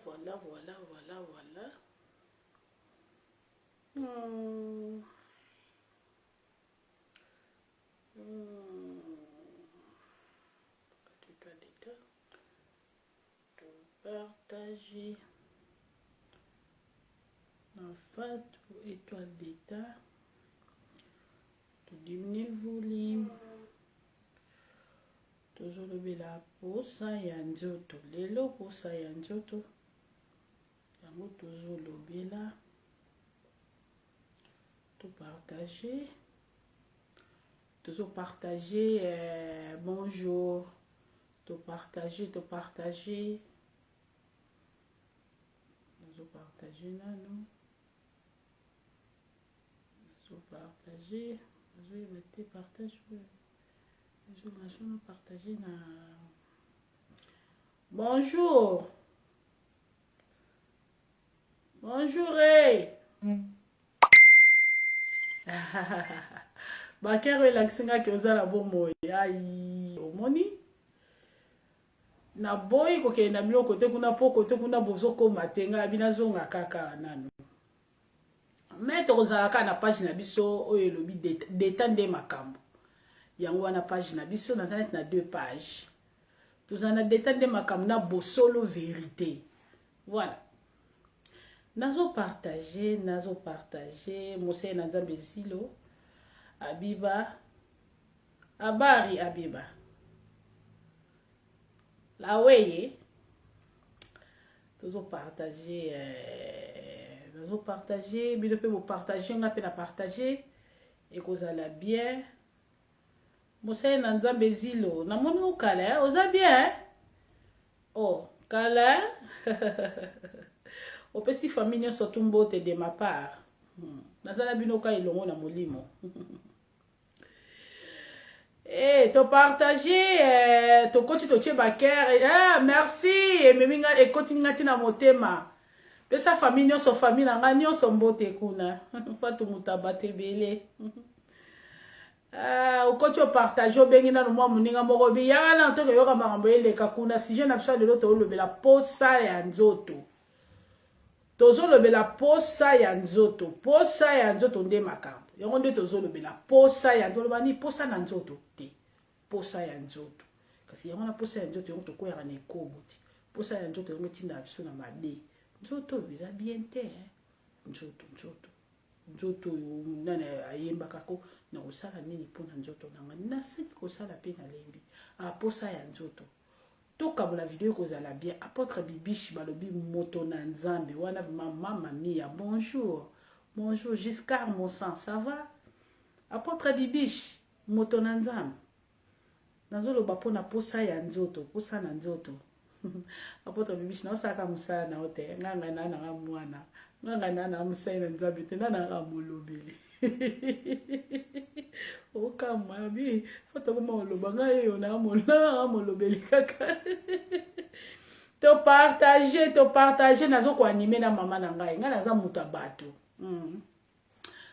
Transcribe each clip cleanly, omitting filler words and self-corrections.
voilà. Partager en fait étoile d'état, de diminuer le volume, tozolobela posa ya nzoto lelo, posa ya nzoto yango tozolobela tozopartager bonjour, topartager nano, partager na bonjour bakero elakisingaki ozala bomoi ai omoni na boyi kokende na biloko te kuna po kote kuna bozokoma te ngai binazonga kaka nano me tokozalaka na page na biso oyo elobi deta nde makambo yango wana page na biso na internet na 2 pages tozala na deta nde makambo na bosolo vérité. Voilà, nazo partager moseye na nzambe zilo Abiba abari Abiba laweye tozo partager bino pe bo partager nga pe na partager ekozala bien. Moseye na nzambe zilo na mona okala oza bien oh kala opesi famille nyonso tumbote de ma part nazala bino ka ilongo na molimo to partager to koti to tie baker merci ememinga ekoti ngati na motema pesa famille nyonso famille na nga nyonso mbote kuna fatu mutabate bele okoti partager obengi na mwa muninga moko biyaka na to yoka makambo eleka kuna si je na biso de l'autre olobela posa ya nzoto tozolobela posa ya nzoto nde makambo yango nde tozolobela posa ya nzoto bani posa na nzoto te posa ya nzoto kasi yango na posa ya nzoto yango tokoyaka na ekobo ti posa ya nzoto yango tinda biso na mabe nzoto biza bien te nzoto nana ayembaka ko na kosala nini mpona nzoto nanga nasili kosala pe na lembi posa ya nzoto tokabola video kozala bien. Apôtre Bibiche balobi moto na nzambe wana mama mia bonjour Giscard mon sang ça va Apôtre Bibiche moto na nzambe nazoloba pona posa ya nzoto posa na nzoto Apôtre Bibiche na osaka musala na ote nganga na mwana nganga na musala na nzambe te na molobeli okama bi foto ko moloba ngai yo na molobeli kaka to partager nazo ko animer na mama na ngai naza muta bato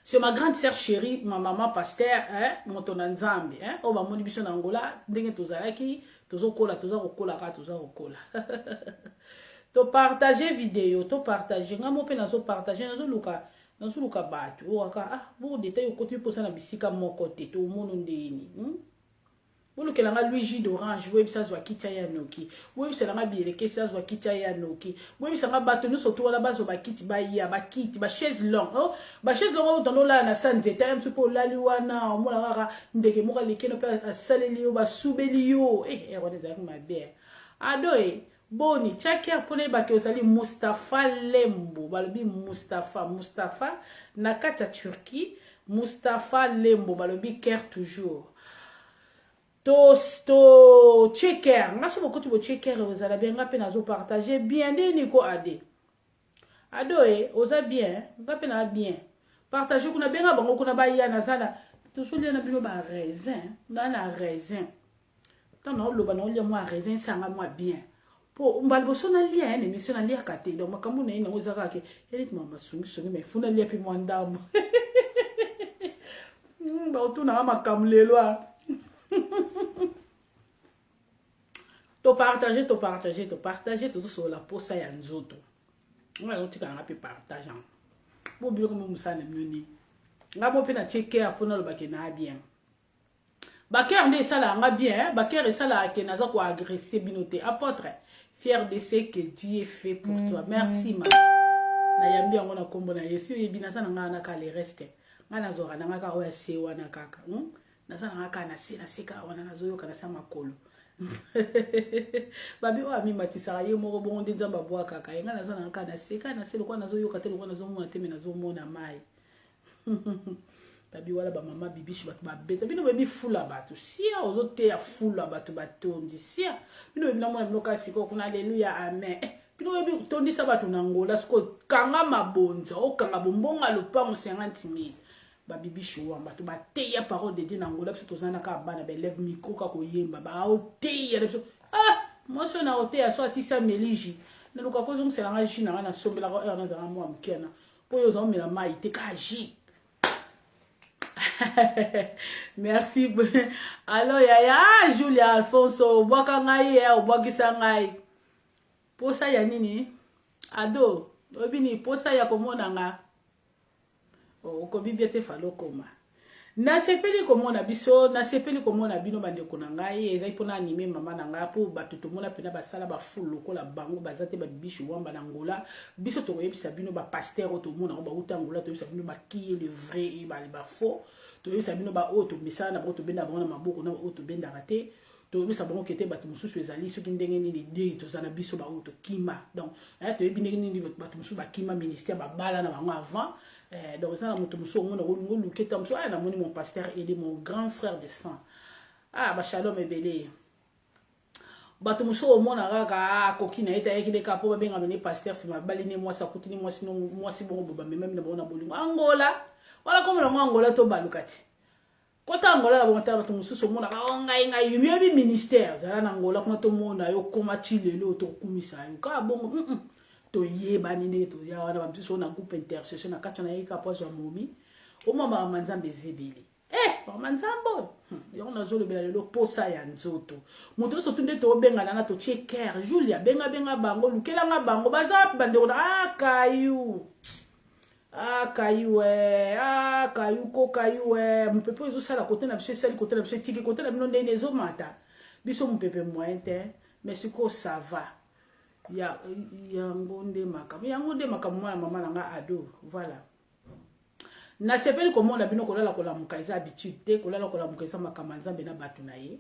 c'est ma grande sœur chérie ma maman pasteur moto na nzambe o ba moni biso na Angola ndenge tozalaki tozokola to partager vidéo to partager ngamo pe nazo partager nazo luka bato waka bo détail okoti posa na bisika moko te to mono ndeni bolukela nga Luigi d'orange webisa zwa kitia ya noki webisa nga bireke sa zwa kitia ya noki webisa nga bato no soto wala bazo bakiti ba ya bakiti ba chaise longue ba chaise longue otono la na sanze ta mtu po lali wana omola kaka ndeke moka lekeno pe asaleli yo ba subeli yo wana za mabe adoe boni chakia pone ba ke ozali Mustafa Lembo balobi Mustafa na kata Turquie Mustafa Lembo balobi care toujours to checker ngaso bokoti bo checker ozala bien ngape nazo partager bien de niko ade adoe oza bien ngape na bien partager kuna benga bango kuna ba ya na sala to solia na bino ba raisin na raisin tant na loba na olia moi raisin sanga moi bien po mbali boso na lia ne mission na lia kate donc makambo na ina ozaka ke elite mama sungi me funa lia pi mwandamu ba otuna makambo lelo to partager to so la posa ya nzoto. Nga no tika nga pe partage. Bo bi ko mo musana myoni. Nga mo pe na checker apona lo bakena bien. Baker nde sala nga bien, baker sala ke naza ko agresser binote apôtre. Fier de ce que Dieu fait pour toi. Merci ma. Na yambi yango na kombo na Yesu yebina sana nga na kale reste. Nga nazora na nga ka oya se wana kaka. Na sana nga ka na seka wana nazoyo kana sa makolo. Babi wa mi matisa ye moko bonde nzamba bwa kaka. Nga na sana nga ka na seka na se lokwa nazoyo ka te lokwa nazomona te me nazomona mai. Tabi wala ba mama bibishi batu ba beta bino bebi fula batu sia ozote ya fula batu batondi sia bino bebi na mona mnoka siko kuna haleluya amen bino bebi tondi sa batu na ngola siko kanga mabonza o kanga bombonga lopango 50,000 ba bibishi wa batu ba te ya parole de Dieu na ngola biso tozana ka bana ba lève micro ka ko yemba ba o te ya biso moi so na o te ya so asisa meliji na luka ko zo msela nga jina na sombela ko na za mo amkena po yo zo mela mai te ka ji. Merci. Alors yaya Julia Alfonso bwaka ngai ya obwakisa ngai. Posa ya nini? Ado, obini posa ya komona nga. O ko bibia te falo koma. Na sepeli komona biso, na sepeli komona bino bandeko na ngai, ezai pona anime mama na nga po batuto mona pena basala ba full lokola bango bazate ba bishi wamba na ngola. Biso to yebisa bino ba pasteur to mona ba utangola to yebisa bino ba qui est le vrai et ba faux. To yebisa bino ba auto misana ba auto benda bona maboko na auto benda raté. To yebisa bango kete batu mususu ezali soki ndenge nini de to zana biso ba auto kima. Donc to yebine nini batu mususu ba kima ministère ba bala na bango avant. Donc ça, mon pasteur et mon grand frère de sang. Ah, bah shalom et belé. Bah tout muso mon araga kokina eta yeki de kapo ba benga donné pasteur c'est ma baline moi ça coûte ni moi sinon moi c'est bon ba même na bona bolingo Angola. Voilà comme le Angola to balukati. Kota Angola la bonta ba tout muso mon araga nga yubi ministère za na Angola kuma to mona yo koma chilelo to kumisa yo ka bongo to yeba nini to ya wana bamtuso na groupe intercession na kachana yika poza momi o mama manzambe zebeli manzambo yo na zolo bela lo posa ya nzoto moto so tunde to benga na to checker Julia benga bango lukela nga bango baza bande ona kayu ko kayu mpepe zo sala côté na biso sali côté na biso tiki côté na bino ndene zo mata biso mpepe moyen te mais siko ça va yangonde makamu mwana mama nanga ado voilà na sepeli komona bino kolala kolamuka eza habitude te kolala kolamuka eza makama nzambe na batu na ye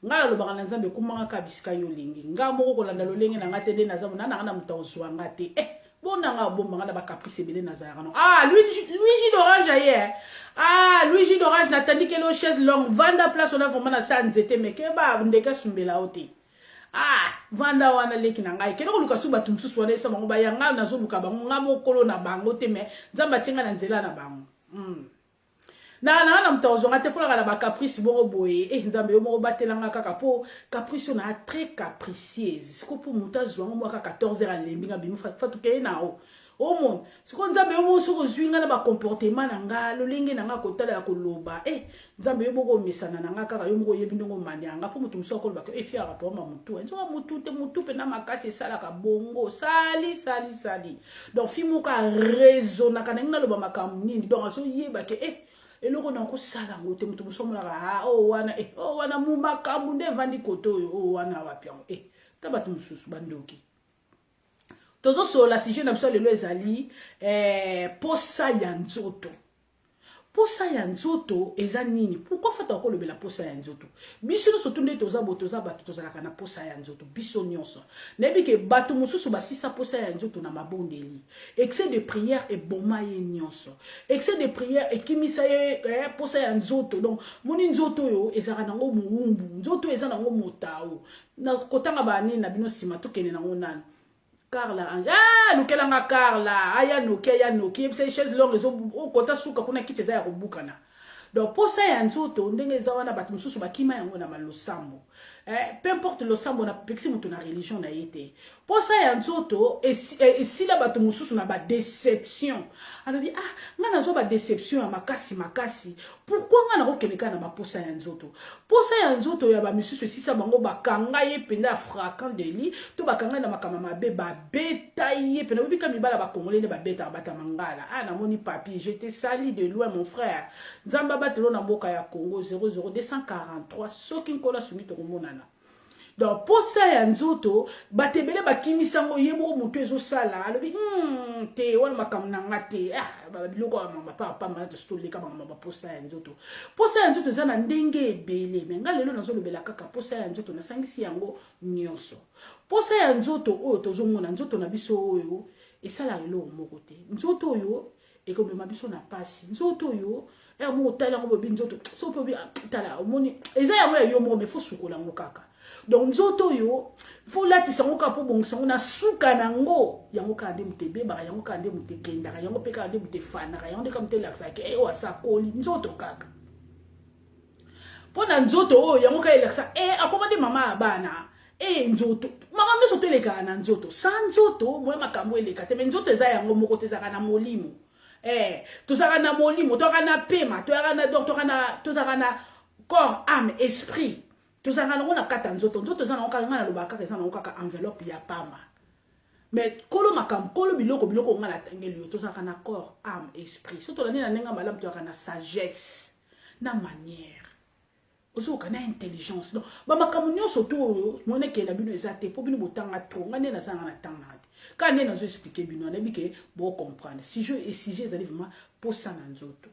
ngala lobaka na nzambe kumanga ka bisika yo lingi nga moko kolanda lolenge na ngate de na zamu na nga mutawzwa ngate bona nga bomba nga ba caprice belé na zara non Luigi d'orange aye Luigi d'orange na tandi ke lo chaise longue vanda place on a vraiment na sanzete mais ke ba ndeka sumbela oti vanda wana leki na ngai kelo luka suba tumsusu wana esa bango bayanga nazo luka bango ngamo kolo na bango te me nzamba tinga na nzela na bango na mtazo ngate pola kala ba caprice bongo boye nzambe yo moko batelanga kaka po caprice na très capricieuse siko po mutazo ngo mwaka 14h alembinga binu fatu ke nao o mon siko nzambe yo mo soko zwinga na ba comportement na nga lolenge na nga kotala ya koloba nzambe yo boko misana na nga kaka yo moko yebi ndongo manyanga po mutu musoko koloba ke fiara po ma mutu nzo mutu te mutu pe na makasi sala ka bongo sali donc fi mo ka raisonna kana ngina loba makamu nini donc aso yeba ke eloko na ko sala ngote mutu musomo la wana mu makamu nde vandi koto yo wana wapi tabatu mususu bandoki tozo sola si je na biso lelo ezali posa ya nzoto posa ya nzoto eza nini pourquoi fata ko lobela posa ya nzoto biso no sotunde toza botoza batu tozala kana posa ya nzoto biso nyonso nebi ke batu mususu basisa posa ya nzoto na mabondeli excès de prière et boma ye nyonso excès de prière et kimisa ye posa ya nzoto donc moni nzoto yo ezaka nango muumbu nzoto eza nango motao na kotanga bani na bino sima tokene nango nani Carla lukelanga Carla aya noki yebisa chaise longue zo kota suka kuna kiteza ya kubukana donc posa ya nzoto ndenge za wana batu mususu bakima yango na malosambo peu importe le sambo na pexi mutu na religion na yete posa ya nzoto esila bato mosusu na ba déception alobi ah nga nazo ba déception ya makasi pourquoi nga nakokeleka na baposa ya nzoto posa ya nzoto ya bamisusu esisa bango bakanga ye penda fracas de lit to bakanga na makama mabe babeta ye penda bobika mibala bakongole nde babeta bata mangala ah namoni papier je te sali de loin mon frère nzamba batelo na mboka ya Congo 00243 soki nkola sumi tokomonana donc posa ya nzoto batebele bakimisango yebo mutu ezosala alobi te wana makambo na nga te biloko papa mana tositoleka bangamba baposa ya nzoto posa ya nzoto eza na ndenge ebele me nga lelo nazolobela kaka posa ya nzoto nasangisi yango nyonso posa ya nzoto oyo tozomona nzoto na biso oyo esala eloko moko te nzoto oyo ekomema biso na pasi nzoto oyo mo otala yango bobi nzoto so bobi tala omoni eza yango ya yo moko me fo sukola yango kaka donc nzoto yo faut latisa ngo kapo bongisa ngo na suka nango yango ka nde mutebe ba yango ka nde mutekenda yango pe ka nde mutefana yango nde ka mutelaksa ke wasa koli nzoto kaka pona nzoto oyo yango ka elaksa akoma de mama abana nzoto mama miso teleka na nzoto sa nzoto moye makambo eleka te me nzoto eza yango moko te zaka na molimo tozaka na molimo tozaka na pema tozaka na corps âme esprit tozanga nango na kata nzoto eza nango kaka nga na lobaka eza nango kaka enveloppe ya pamba mais kolo makambo kolo biloko nga na tangeli yo tozaka na corps âme esprit so tolandi na ndenge malamu tozaka na sagesse na manière ozoka na intelligence donc bamakambo nyonso to oyo monekela bino eza te mpo bino botanga tro nga nde nazanga na ntanga te kaka nde nazo explike bino anayebi ke bocomprendre sujet ezali vraiment posa na nzoto.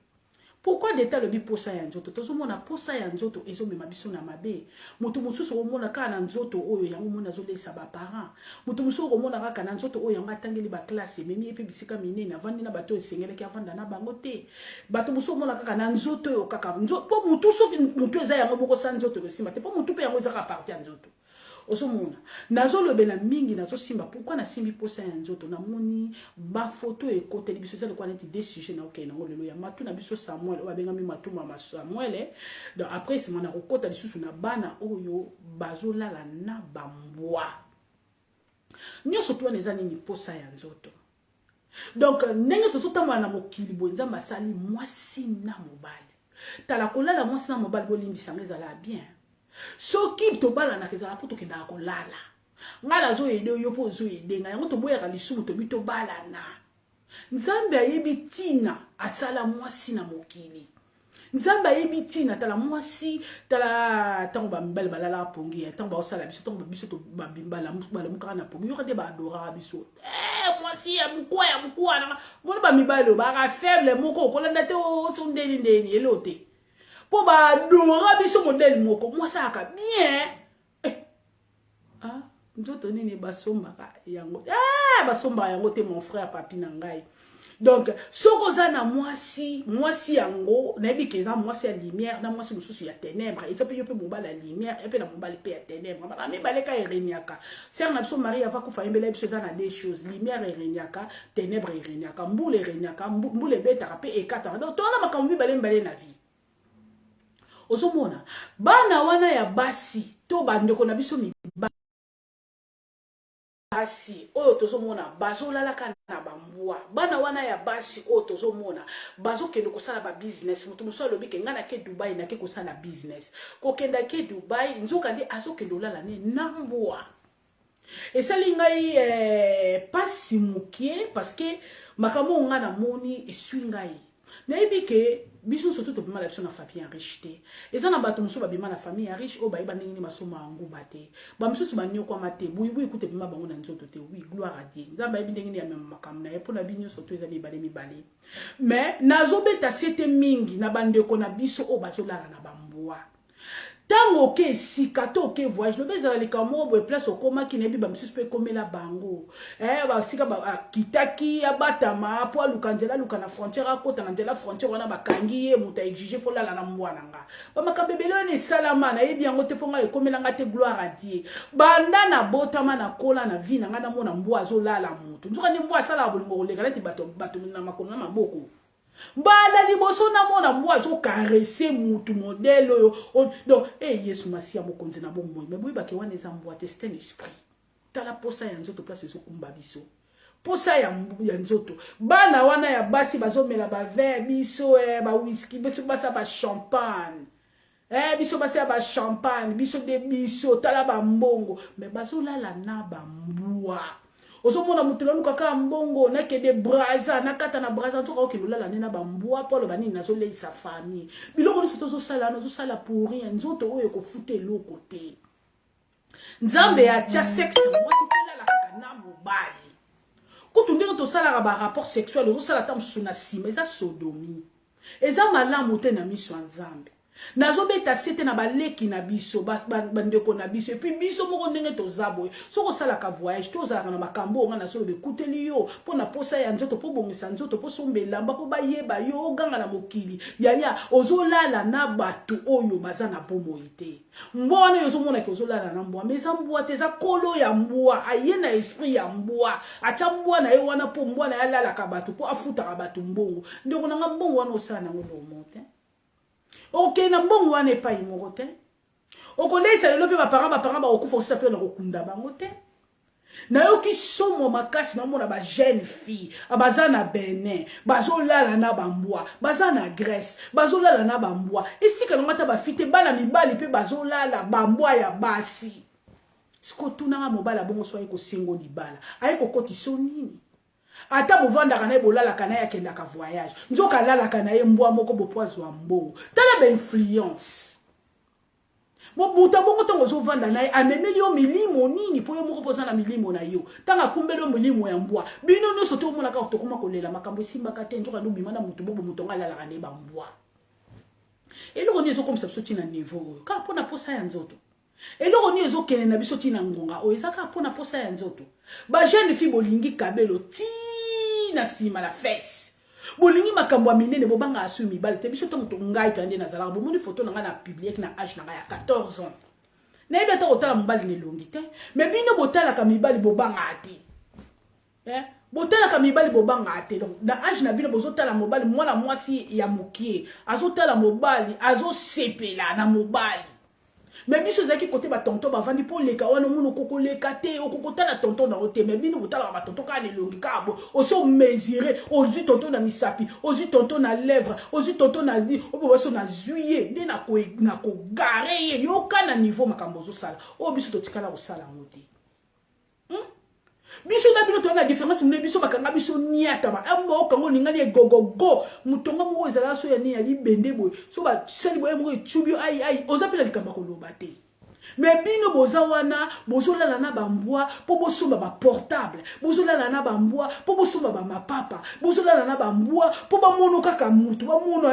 Pourquoi d'état le biposa ya nzoto tozomona posa ya nzoto ezomema biso na mabe moto mosusu omona kaka na nzoto oyo yango mona azolesa ba parents moto mosusu omona kaka na nzoto oyo yango atangeli ba classe memi epe bisika minene avandi na bato esengeleki avanda na bango te bato mosusu omona kaka na nzoto oyo kaka nzoto po motu soki motu eza yango moko sa nzoto kosimba te po motu pe yango eza ka partie ya nzoto osomona nazolobela mingi nazosimba pourquoi nasimbi posa ya nzoto namoni ba photo ekoteli biso eza lokwa neti des sujets na okende nango lelo ya matu na biso Samuel oyo abengami matu mama Samuel donc après c'est mon akokota lisusu na bana oyo bazolala na bambwa nyonso to eza nini posa ya nzoto donc ndenge tozotambola na mokili boye nzambe asali mwasi na mobali tala kolala mwasi na mobali bolimbisa ngo ezala bien soki tobala na kezala po tokendaka kolala nga nazo ede yo po ozo edenga yango toboyaka lisumu tobi tobalana nzambe ayebi tina asala mwasi na mokili nzambe ayebi tina tala mwasi tala tango bamibali balala pongi tango baosala biso tango biso to balamukaka na pongi yoka nde baadoraka biso mwasi ya mukua na mona bamibali baka faible moko okolanda te oso ndeni elo te po baadora biso modele moko mwasi aka bien nzoto nini basombaka yango basombaka yango te mon frère papi na ngai donc soko za na mwasi yango nayebi ke eza mwasi ya lumière na mwasi mosusu ya ténèbre eza pe yo pe mobali ya lumière epe na mobali pe ya ténèbre maka mibale ka ereniaka sere na biso Marie ava kufa yembela biso eza na des choses lumière ereniaka ténèbre ereniaka mbula ereniaka mbula ebetaka pe ekataka donc toana makambo mibale na vie osomona bana wana ya basi to bandeko na biso mibali basi oyo tozomona bazolalaka na bambwa bana wana ya basi oyo tozomona bazokende kosala ba business moto mosusu alobi ke nga nake Dubai nake kosala business kokenda ke Dubai nzoka nde azokende olala ne na mbwa esali ngai pasi mokie parce que makambo nga na moni esui ngai nayebi ke biso surtout tobima la biso na famille riche te eza na bato mosusu babima na famille riche oyo bayeba ndenge nini masomo yango bate bamisusu baniokwama te buibui kuta bima bango na nzoto te oui gloire à Dieu nzambe ayebi ndenge nini ya mema makambo na ye mpona bino surtout eza mibale mais nazobeta sete mingi na bandeko na biso oyo bazolala na bambwa tango ke sika to ke voyage no bezala likamo boye place okoma ki nebi ba misusu pe komela bango ba sika ba kitaki abatama po aluka nzela luka na frontière akota na nzela frontière wana bakangi ye muta exige fo lala na mwana nga ba makabebele ne salama na yebi yango te ponga ekomela nga te gloire à Dieu banda na botama na kola na vie na nga na mona mbwa azolala mutu nzoka ni mbwa sala bolingo koleka leti bato na makolo na maboko Mbala liboso na mona mbwa zo caresser mutu modèle yo. Donc Yesu masia mokonzi na bomoi. Mais boyi bake wana eza mbwa te, c'est un esprit. Tala posa ya nzoto place zo kumba biso. Posa ya nzoto. Bana wana ya basi bazomela ba verre biso ba whisky, biso basa ba champagne. Biso basa ba champagne, biso de biso tala ba mbongo, mais bazolala na ba mbwa. Ozomona mutelo kaka mbongo na ke de braza na kata na braza nzoka okilolala na ba mbwa polo banini nazo leisa famille. Biloko ni soto zo sala pour rien, nzoto oyo ko fute loko te. Nzambe ya tia sexe mwasi fela kaka na mobali. Kutu ndenge to sala ba rapport sexuel ozo sala tam suna sima eza sodomie. Eza malamu te na miso nzambe. Nazo beta sete na baleki na biso bandeko na biso et puis biso moko ndenge to zabo soko sala ka voyage to zala na makambo nga na solo be kuteli yo pona posa ya nzoto po bongisa nzoto po sombela mba po bayeba yo ganga na mokili yaya ozolala na batu oyo baza na pomoite mbona yo zomona ke ozolala na mbwa meza mbwa te za kolo ya mbwa aye na esprit ya mbwa acha mbwa na ye wana po mbwa na yalala ka batu po afuta ka batu mbongo ndeko na mbongo wana osala na ngo monte. Ok, na mbongo wana epai moko te. Okolesa lelo pe parents ba okufa osisa pe na kokunda bango te. Na yo ki somo makasi na mona ba jeune fille, abaza na Benin, bazolala na bambwa, baza na Grèce, bazolala na bambwa. Esika na mata ba fite bana mibali pe bazolala bambwa ya basi. Siko tunanga mobala bongo so ayeko sengo libala. Ayeko koti so nini? Ata bovanda kana bolala kana ya kenda ka voyage njoka lala kana ye mbwa moko bopoazo wa mbongo tala ba influence buta bongo tongo zo vanda na ye amemeli yo milimo nini po yo moko poza na milimo na yo tanga kumbelo milimo ya mbwa bino no soto mona ka tokoma kolela makambo simba ka te njoka ndumbi mana mutu bobo mutonga lala kana ba mbwa eloko ni ezo komisa soti na niveau ka pona posa ya nzoto eloko ni ezo kene na biso tina ngonga o ezaka pona posa ya nzoto ba jeune fille bolingi kabelo ti na sima la fesse bolingi makambo ya minene bobanga asu mibale te biso tongo ngai kande na zala bomoni photo na public na âge na ya 14 ans na yeba ta otala mobali ne longi te mais bino botala ka mibali bobanga ati botala ka mibali bobanga ati donc na âge na bino bozotala mobali mwana mwasi ya mokie azotala mobali azosepela na mobali. Mais biso zaki côté ba tonton ba vandi pour leka wana muno koko leka te okokota na tonton na ote mais bino botala ba tonton ka le longi kabo oso mesurer ozu tonton na misapi ozu tonton na lèvre ozu tonton na di obo na juillet de na ko gare yo kana niveau makambo zo sala o biso to tikala ko sala ngote biso na bino to na différence mune biso bakanga biso niata ba amo kango ningani e gogogo mutonga mo ezala so ya ni ya libende boy so ba seli boy mo chubi ai ozapela likamba ko lobate mais bino boza wana bozolala na bambwa po bosomba ba portable bozolala na bambwa po bosomba ba mapapa bozolala na bambwa po ba mono kaka mutu ba mono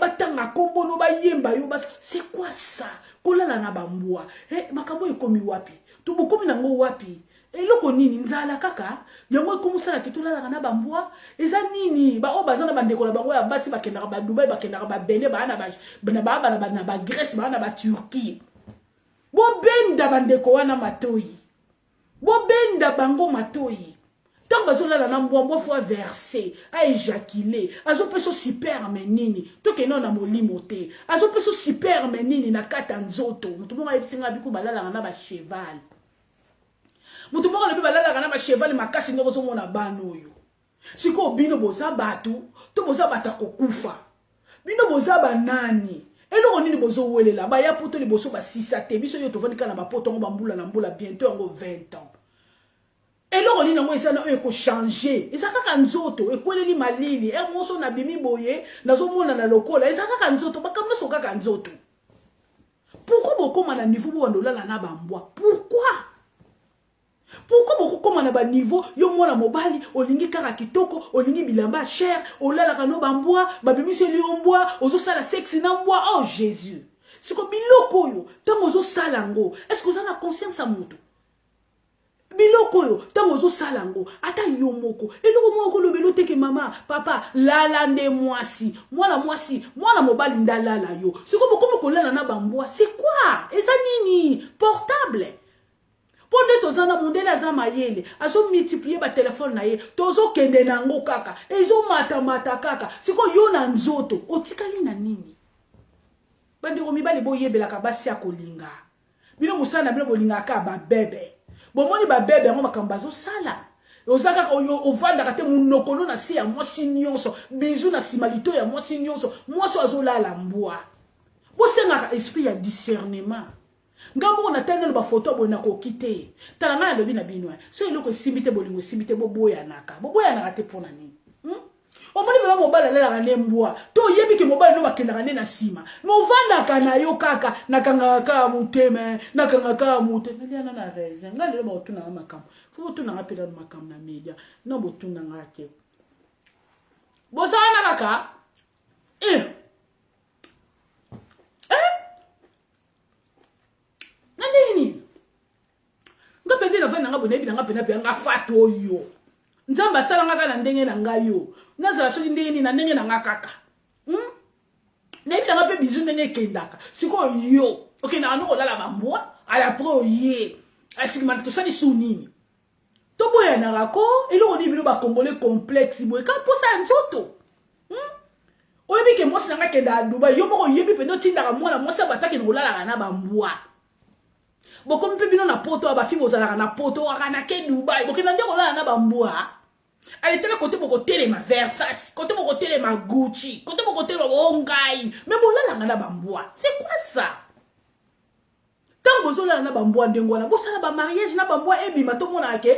batanga kombo no ba yemba yo bas c'est quoi ça kolala na bambwa makambo ekomi wapi to bokomi nango wapi eloko nini nzala kaka yango ekomosala kitolala na bambwa eza nini ba o bazana bandeko na bango ya basi bakendaka ba Dubai bakendaka ba Benin ba na ba Grèce ba na ba Turquie bo benda bandeko wana matoyi bo benda bango matoyi tant bazolala na mbwa fois verser a éjaculer azopeso super menini to ke non na molimo te azopeso super menini na kata nzoto mutu mo ayipsinga biku balala na ba cheval mutu moko lebi balala kana ba cheval makasi ndoko so mona bano yo siko bino boza batu to boza batako kufa bino boza banani eloko nini bozo welela ba ya poto liboso ba sisa te biso yo tovandi kana ba poto ngo bambula na mbula bientôt ngo 20 ans eloko nini ngo ezana oyo ko changer ezaka ka nzoto ekweleli malili moso na bimi boye nazo mona na lokola ezaka ka nzoto bakamna so ka nzoto pourquoi bokoma na niveau bo ndolala na bambwa pourquoi beaucoup comme on a bas niveau yo mwana mobali olingi kaka kitoko olingi bilamba cher olala kano bambwa babimisi liomboa ozo sala sexe na mbwa oh Jésus c'est comme biloko yo tango ozo sala ngo est-ce que vous avez conscience à moto biloko yo tango ozo sala ngo ata yo moko eloko moko lobelo teke mama papa lala nde mwasi mwana mobali ndalala yo c'est comme kolala na bambwa c'est quoi eza nini portable pour mpe tozana mondele aza mayele azo multiplier ba telefone na ye tozo kende nango kaka ezo mata kaka siko yo na nzoto otikali na nini bandeko mibali boyebelaka basi ya kolinga bino musala na bino bolingaka babebe bomoni babebe yango makambo azosala ozaka ovandaka te munokolo na si ya mwasi nyonso bizu na simalito ya mwasi nyonso mwasi azolala mbwa bosengaka esprit ya discernement ngambo na tanda na ba photo abona ko kite tala ngana lobi na bino so eloko simite bolingo simite boboya naka te pona nini omoni bela mobala lela ne mbwa to yebi ke mobala no bakendaka ne na sima movandaka na yo kaka nakangaka muteme nakangaka mute naliana na raison ngale lo botuna na makambo fo botuna ngapela na makambo na media no botuna ngake bosana kaka nandini ngapende na vana ngabo nebi na ngapena pe ngafato yo nzamba sala ngaka na ndenge na ngayo nazala soki ndenge ni na ndenge na ngakaka nebi na ngape bizu ndenge kendaka siko yo okay na ano olala bambwa ala pro ye asiki man to sali sunini to boya na rako elo ni bino ba congolais complexe boy ka posa nzoto oyebi ke mosi nanga kenda Dubai yo moko yebi pe no tindaka mwana mosi bataki ngolala na bambwa bokomi pe bino na poto aba fi bozalaka na poto akana ke Dubai bokena ndeko olala na bambwa allez tellement côté pour côté les ma Versace côté pour côté les ma Gucci côté pour côté les Ongai mais bon là la bamboa c'est quoi ça tant que vous avez na bamboa ndengwana vous savez ba mariage na bamboa ebima to mona ke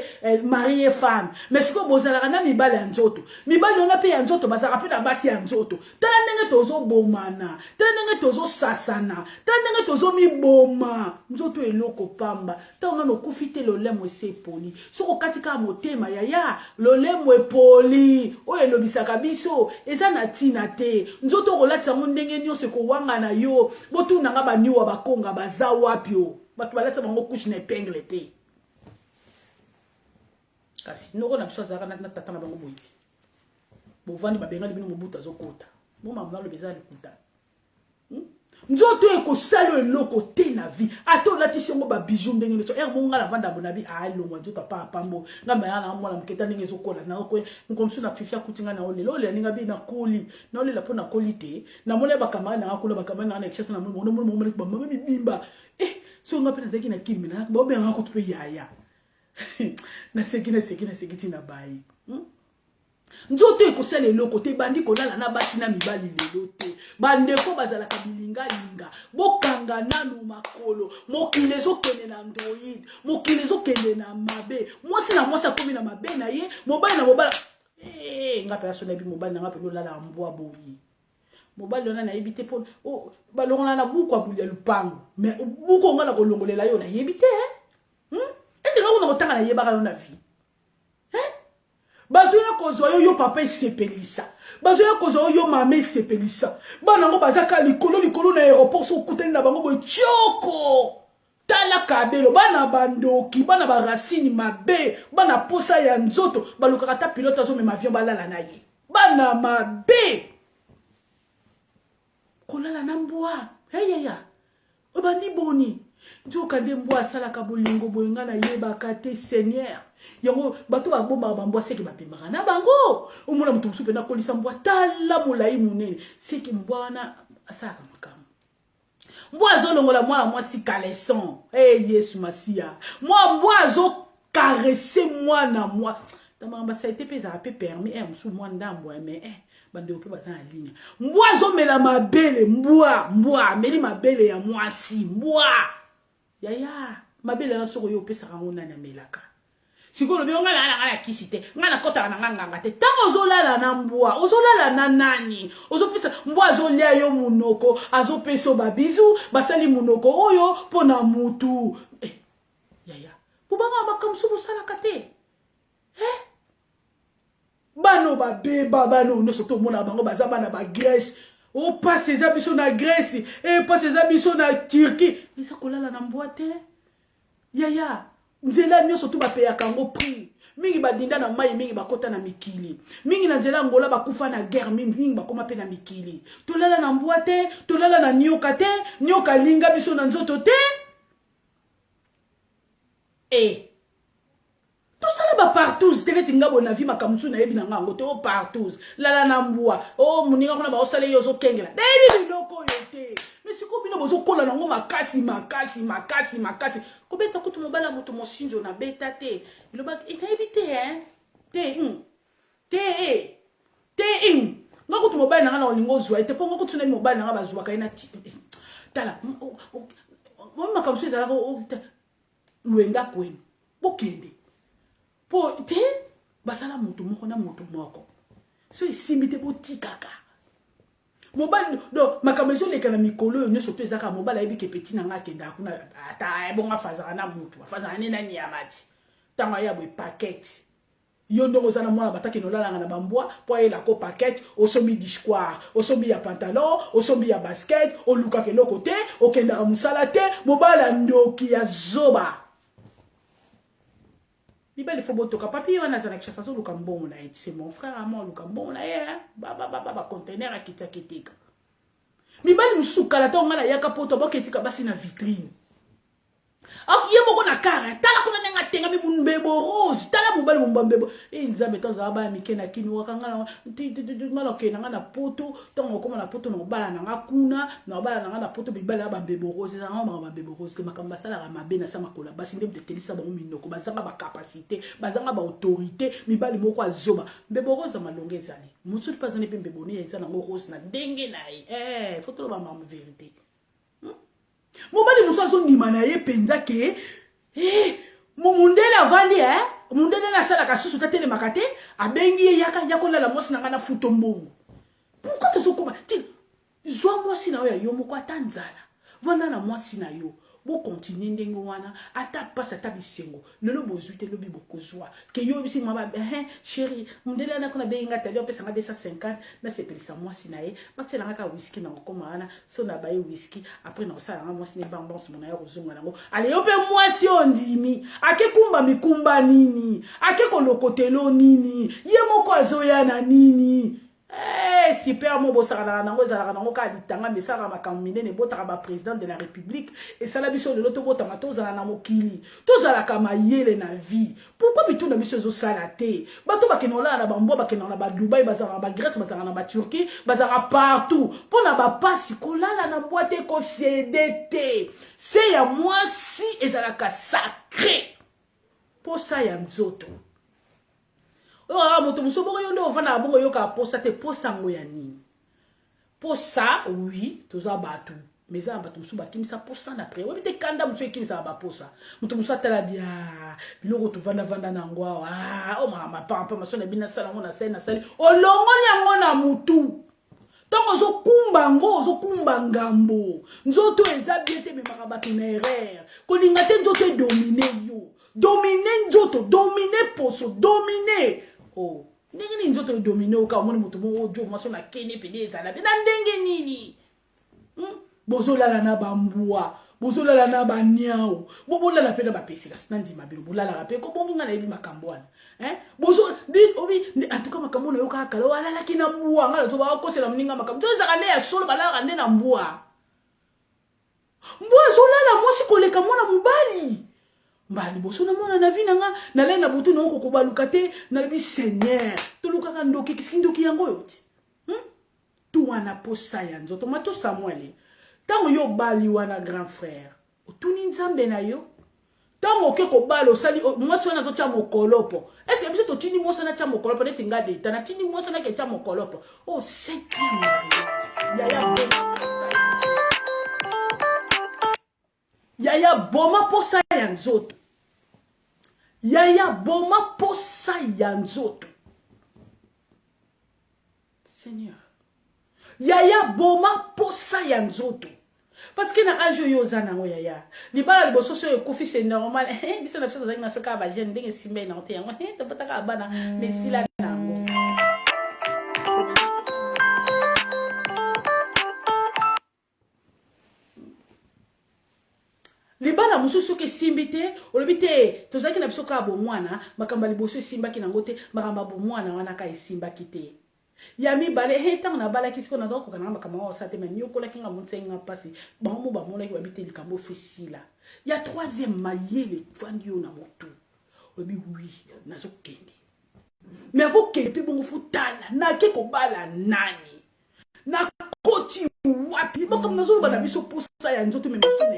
marié femme mais ce que vous avez na mibale ya nzoto mibale on a pe ya nzoto bazaka pe na basi ya nzoto tala ndenge tozo bomana tala ndenge tozo sasana tala ndenge tozo miboma nzoto eloko pamba ta on no kufite lo lemo se poli soko katika motema ya lo lemo poli o elobisaka biso eza na tina te nzoto kolatsa ngo ndenge nyonso ko wanga na yo botu nanga baniwa bakonga baza wapi batu balatsa bango couche na épingle te kasi noko na biso azaka na tata na bango boyi bovandi babengali bino mobuta azokota mo mama lo bezali kuta nzoto ekosala eloko te na vie ata olatisi yango babiju ndenge nyonso mo ngala vanda bonabi alongwa nzoto apa apambo ngamba yana mwana moketa ndenge ezokola na oko nkomsu na fifi akutinga na olelo ole ninga bi na koli na olela po na koli te na mole bakama na akula bakama na excess na mo mo ba mama bimba so ngapena zaki na kimi na ba be ngako tupe yaya na sekina na bai nzoto ekosala eloko te bandi kolala na basi na mibali lelo te bandeko bazalaka bilinga bokanga nanu makolo mokili ezokende na android mokili ezokende na mabe mwasi na mwasi akomi na mabe na ye mobali na mobala ngape asona bi mobali na ngape lolala mbwa boyi mobali ona na yebite po balongola na buku abulia lupango mais buku ngala kolongolela yo na yebite ese ngako na kotanga na yebaka yo na vie bazoya kozwa yo papa sepelisa bazoya kozwa yo mama sepelisa bana ngo bazaka likolo na aéroport so kutani na bango boy choko tala kabelo bana bandoki bana barasini mabe bana posa ya nzoto balukaka ta pilote azo mema avion balala na ye bana mabe kolala na mbwa heya obandi boni njoka nde mbwa asalaka bolingo boyenga na yebaka te seigneur yango bato babomba bambwa seki bapembaka na bango omona mutu musu pena kolisa mbwa tala molai munene seki mbwa wana asalaka makambo mbwa azolongola mwana mwasi caleçon yesu masia mbwa azokarese mwana mwa tamamba ça été pesa pe permis musu mwana ndambwa mais bande ope baza na ligne mbwa azomela mabele mbwa meli mabele ya mwasi mbwa yaya mabele na soko yo pesa kango na melaka sikolo bi ngala ngala kisite ngala kota na nganga te tango ozolala na mbwa ozolala na nani ozopesa mbwa azolia yo munoko azopesa babizu basali munoko oyo pona mutu yaya bubanga makamsu sala kate bano babeba bano no soto mona bango bazaba na ba Grèce o passe za biso na Grèce passe za biso na Turquie isa kolala na mbwa te yaya nzela nyoso tu bapeya kango prix mingi badinda na mai mingi bakota na mikili mingi na nzela ngola bakufa na guerre mingi bakoma pe na mikili tolala na mbwa te tolala na nyoka te nyoka linga biso na nzoto te netinga bo na vie makamsu na yebi na ngango te o partout lala na mbwa o muninga kuna ba osale yo zo kengela debi biloko yote mais siko bino bozo kola nango makasi ko beta kutu mobala mutu mosinjo na beta te iloba ina ebite te ngako tu mobile nanga na olingo zwa ete pongo kutu na mobile nanga bazwa kaina tala mo makamsu ezala ko luenda kwenu bokende po te basala mutu moko na mutu moko so isimbi te botikaka mobile do makamzo leka na mikolo yo soto ezaka mobile ayebi ke petit na nga kenda kuna ata bonga fazaka na mutu afazaka ne nani ya mati tanga ya bo paquet yo ndongo zana mwana bataki no lala na bambwa po ayela ko paquet osombi disquoir osombi ya pantalon osombi ya basket oluka ke loko te okenda musala te mobile ndoki ya zoba Libelle faut botoka papier wana za nakisha sazo luka mbongo na ye c'est mon frère à moi luka mbongo na ye ba conteneur akita kitika Libelle musuka la tonga na yaka poto boketika basi na vitrine ak yemo ko na kara tala ko na nga tenga mi munbebo rose tala mobile mumbebo nzabe tonza ba mikena kini wakanga ngala ke na poto tongo ko na poto no bala na ngakuna no bala na poto bibala ba bebo rose za ngama ba bebo rose ke makamba sala ma bena sama kola basi ndem de telisa ba minoko bazanga ba capacité bazanga ba autorité mibali moko azoba bebo rose malonge ezali musu pas ne pembe boni eza na rose na denge na faut to ba ma vérité mobali musazo ndima na ye penza ke mundele avandi mundele na sala kasusu tatele makate abengi ye yaka yakola la mosi na ngana futo mbongo pourquoi tu sokoma ti zwa mosi na yo moko atanzala vanda na mosi na yo bo continue ndenge wana ata pasa tabisengo lelo bozuite lobi bokozwa ke yo bisi mama chérie mundele na kona benga tabia pesa nga 250 na sepelisa mosi na ye batela nga ka whisky na ngokoma wana so na baye whisky après na sala nga mosi ne bambons mona ya kozonga nango ale yo pe mosi ondimi ake kumba mikumba nini ake kolokotelo nini ye moko azoya na nini super mo bosaka nango ezalaka nango ka ditanga mesaka makambo minene botaka ba président de la république et sala biso lelo to botama tozala na mokili tozalaka mayele na vie pourquoi bituna biso ezosala te bato bakenola na bambo bakenola ba Dubai bazala ba Grèce bazala na ba Turquie bazala partout pona ba pasi kolala na boîte ko CDT c'est ya moi si ezalaka sacré pour ça ya nzoto moto musobo yondo ovana bongo yoka posa te posa ngo ya nini posa oui toza batu mais za batu musoba kimisa posa na pre obi te kanda muso kimisa ba posa moto muso atala bia biloko to vanda na ngwa o mama papa masona bina sala ngo na sali olongo nyango na mutu tango zo kumba ngambo nzoto eza biete be makabatu na erreur ko linga te nzoto dominer yo dominer nzoto dominer poso dominer oh ndenge ni nzoto dominer o ka moni mutu mo ojo maso na kene pede ezala be na ndenge nini bozolala na bambua bozolala na banyao bobolala pe na bapesika sinandi mabelo bolala rape ko bombinga na yebi makambwana bozo obi atuka makambo na yo ka kala wala kina mbua ngala zo ba ko sela mninga makambo zo zaka ne ya solo balala nde na mbua zolala mosi koleka mwana mubali mbali boso na mwana na vina nga na lena butu na ko baluka te na bi seigneur toluka ka ndoki kisindoki yango yoti tu wana posa ya nzoto mato Samuel tango yo bali wana grand frère otuni nzambe na yo tango ke ko balo sali mwaso na zo cha mokolopo est-ce que biso to tini mwaso na cha mokolopo ne tinga de tana tini mwaso na ke cha mokolopo oh cinquième yaya boma posa ya nzoto yaya boma posa ya nzoto Seigneur yaya boma posa ya nzoto parce que na ajo yo zana ngo yaya libala liboso so ekofi c'est normal biso na biso zanga soka ba jeune ndenge simbe na ote yango to potaka bana mesila nango libala mususu ke simbite olobite tozaki na biso ka bo mwana makamba liboso simba ki nango te makamba bo mwana wana ka simba kite yami bale tang na bala kisiko na zoko kana makamba wa sate men yokola kinga mutsenga pasi bango ba mona ki babite likambo fisila ya troisième mayele twandio na motu obi oui nazo kende mais vous kepi bongo futala na ke ko bala nani na koti wapi bako nazo bana biso posa ya nzoto me biso ne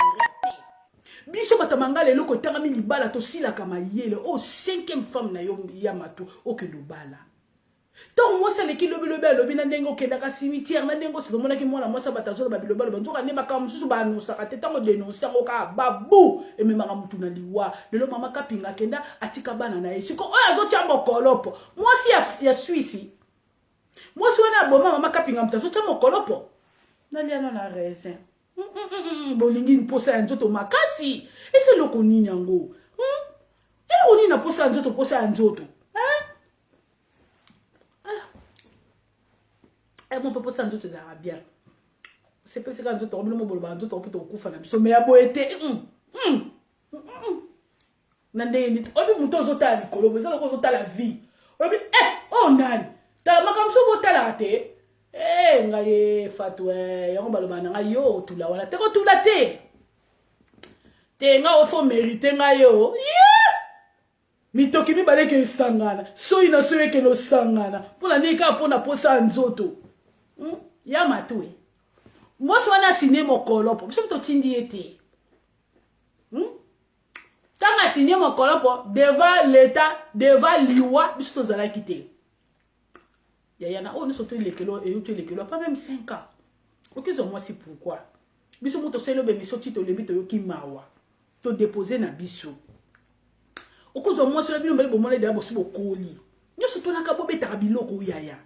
biso batamanga lelo ko tanga mi libala to sila kama yele o 5e femme na yo ya matu o ke bala donc moi c'est l'équipe lobi na ndengo ke daka cimetière na ndengo c'est mona ki mona moi ça batazo ba biloba nzoka ne baka mususu ba nusa ka tetango dénoncer ngo ka babu e memanga mutu na liwa lelo mama kapinga kenda atika bana na yesiko oyo azotia mokolopo moi si ya Suisse moi si wana boma mama kapinga mutu azotia mokolopo na liana na raisin bolingi mposa ya nzoto makasi ese loko nini yango ele oni na posa ya nzoto posa ya nzoto mon papa ça nzoto za bien c'est pas ça nzoto on mo boloba nzoto on peut okufa na biso mais ya boete na ndeni obi muto zota likolo mais ça ko zota la vie obi oh nani ta makamso botala te ngaye fatwe yango baloba na yo tula wala te ko tula te nga ofo mériter nga yo mitoki mibale ke sangana soyi na soyi ke no sangana pona nika pona posa nzoto ya matue moi so wana signé mokolopo biso to tindi ete tanga signé mokolopo devant l'état devant liwa biso to zala kité ya na on so to lekelo et to lekelo pas même 5 ans OK zo moi c'est pourquoi biso moto selo be miso tito lebi to yoki mawa to déposer na biso okuzo moi so bino mbele bomole de bosi bokoli nyoso to na kabo betaka biloko yaya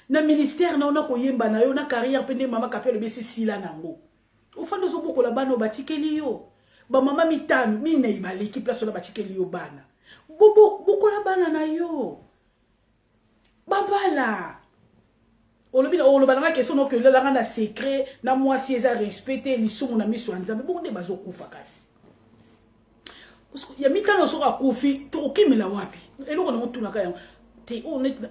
na ministère na ona koyemba na yo na carrière pende mama kapelo besi sila nango ofando zo bokola bana batikeli yo ba mama mitano mina ibaleki place na batikeli yo bana bokola bana na yo babala oloba na question no que la na secret na moi si eza respecter lisungu na miso nzambe bonde bazokufa kasi parce que ya mitano so ka kufi to kimela wapi eloko na mutuna ka yango te honnête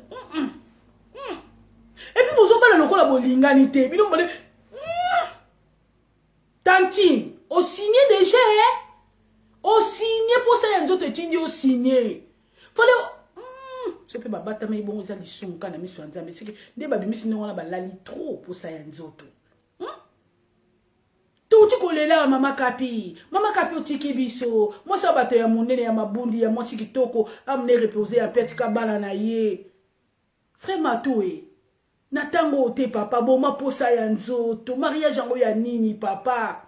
et puis vous avez le la bolinganité bino mbole tantine au signé déjà au signé pour ça yanzo te tindi au signé fallait c'est pas babata mais bon ça lisunka na miso nzambe c'est que nde ba bimisi ne wana balali trop pour ça yanzo to tout tu kolela mama kapi otiki biso moi ça bato ya monene ya mabundi ya moi kitoko amne reposer à pet kabala na ye frère Matoué natango te papa boma posa ya nzoto mariage yango ya nini papa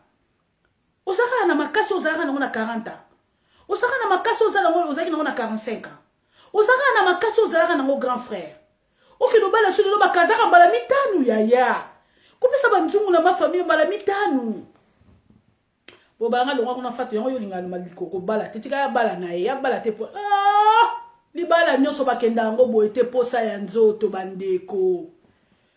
osaka na makasi osaka na 40 osaka na makasi osaka na 45 ans osaka na makasi osaka na grand frère okino bala sulu lo bakazaka mbala mitanu yaya kopesa banzungu na ma famille mbala mitanu bo banga longa kuna fatu yango yo lingana malikoko bala te tika ya bala na ya bala te po libala nyoso bakenda ngo boete posa ya nzoto bandeko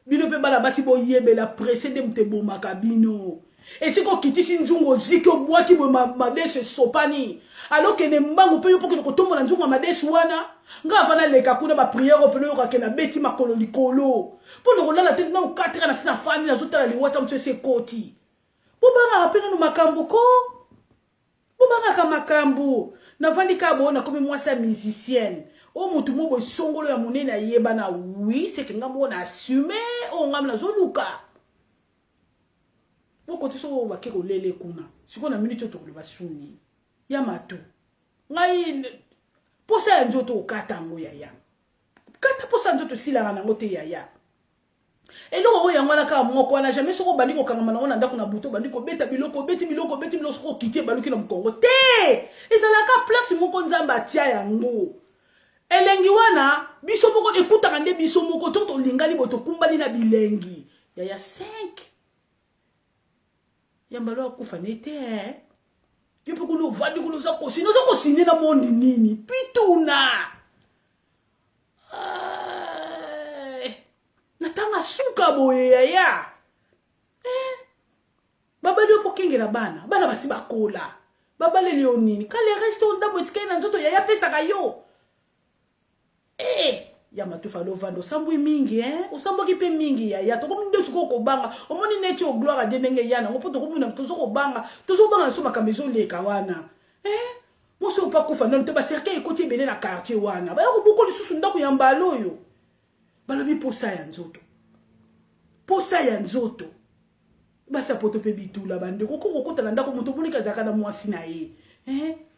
bino pe bala basi boyebela précédé mte bomaka bino et si ko kitisi nzungo ziki obwaki bo madese sopani alors que ne mbango pe yo poko ko tombola nzungo madese wana nga vana leka kuna ba prière pe yo ka kena beti makolo likolo pono ko lala te na 4 na sina fani na zotala liwata mtse se koti bobanga apena no makambo ko bobanga ka makambo na vandi ka bona comme moi ça musicienne o mutu mo bo songolo ya monene ayeba na oui c'est que ngambo na assumer o ngamna zoluka boko tiso ba ke ko lele kuna siko na minute to ko ba suni ya mato ngai posa njoto okata ngo yaya kata posa njoto sila na ngote yaya eloko oyo yango naka moko wana jamais soko bandi ko kangama na ndako na buto bandi ko beta biloko beti biloko soko kitie baluki na mkongo te ezalaka place moko nzamba atia yango elengi wana biso moko ekutaka nde biso moko to lingali boto kumbali na bilengi ya 5 yambalo akufa nete yepo kuno vandi kuno za kosini na mondi nini pituna natanga suka boye ya baba leo pokengela bana basi bakola baba leo nini kale resto ndabo etikai na nzoto ya pesa kayo ya matufa lo vando sambwi mingi usambo kipe mingi ya to komi ndesu ko banga omoni neti o gloire de ndenge yana ngopo to komi na tozo ko banga so bakamezo leka wana moso pa kufa non te ba cercle ekoti bene na quartier wana ba ko boko lisusu ndako ya mbalo yo balobi posa ya nzoto basa poto pe bitula bande ko kota na ndako moto monika zaka na mwasi na ye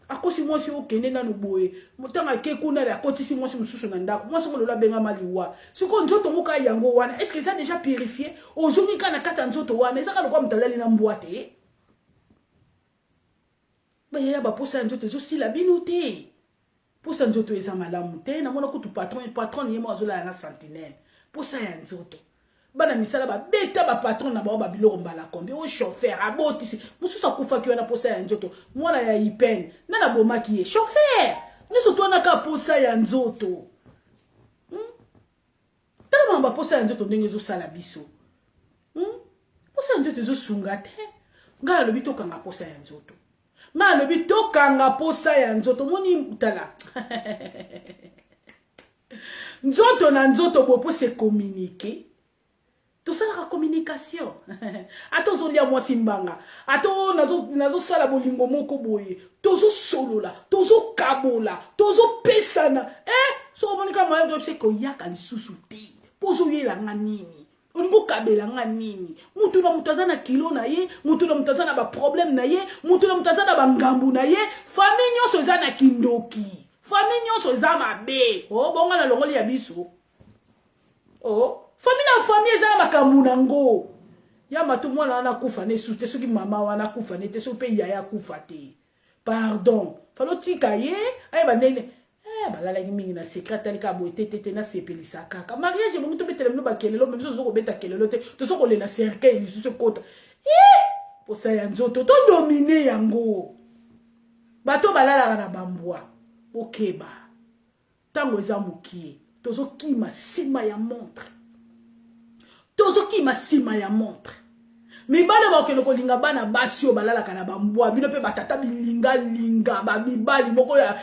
akosi mwasi okende nanu boye motanga ke kuna la kotisi mwasi mususu na ndako mwasi molola benga maliwa siko nzoto moka yango wana est-ce que ça déjà purifié ozongi kana kata nzoto wana ezaka lokwa mtalali na mbwate ba ya ba posa ya nzoto ezosila bino te posa nzoto eza malamu te na mona kutu patron yemo azola na sentinelle posa ya nzoto bana misala ba beta ba patron na ba biloko mbala kombe o chauffeur abotisi mususu akufa ki wana posa ya nzoto mwana ya ipen na bomaki ye chauffeur niso to na ka posa ya nzoto tala mamba posa ya nzoto ndenge zo sala biso posa ya nzoto zo sunga te ngala lobi to kanga posa ya nzoto ngala lobi to kanga posa ya nzoto moni tala nzoto na nzoto bo po se communiquer. Tout ça la communication. Ato zolia mwasi mbanga. Ato nazo sala bolingo moko boye. Tozo solo la, tozo kabola, tozo pesana. So monika mwa ndo se ko yaka lisusu te. Pozo yela nganini. Olingo kabela nganini. Mutu na mutazana kilo na ye, mutu na mutazana ba problème na ye, mutu na mutazana ba ngambu na ye, famille nyonso za na kindoki. Famille nyonso za mabe. Oh bonga na longoli ya biso. Oh famille eza na makambo nango ya matu mwana wana kufa ne sute soki mama wana kufa ne te so pe yaya kufa te pardon falo tika ye ay banene balala mingi na secrétaire ka boete tete na sepelisa kaka mariage mo to betele no bakelelo même so ko beta kelelo te to so ko le na cercueil so kota posa ya nzoto to dominer yango bato balala na bambwa okeba tango eza mukie to so kima sima ya montre tozoki masima ya montre mibale ba okelo kolinga bana basi o balala kana bambwa bino pe batata bilinga ba mibali moko ya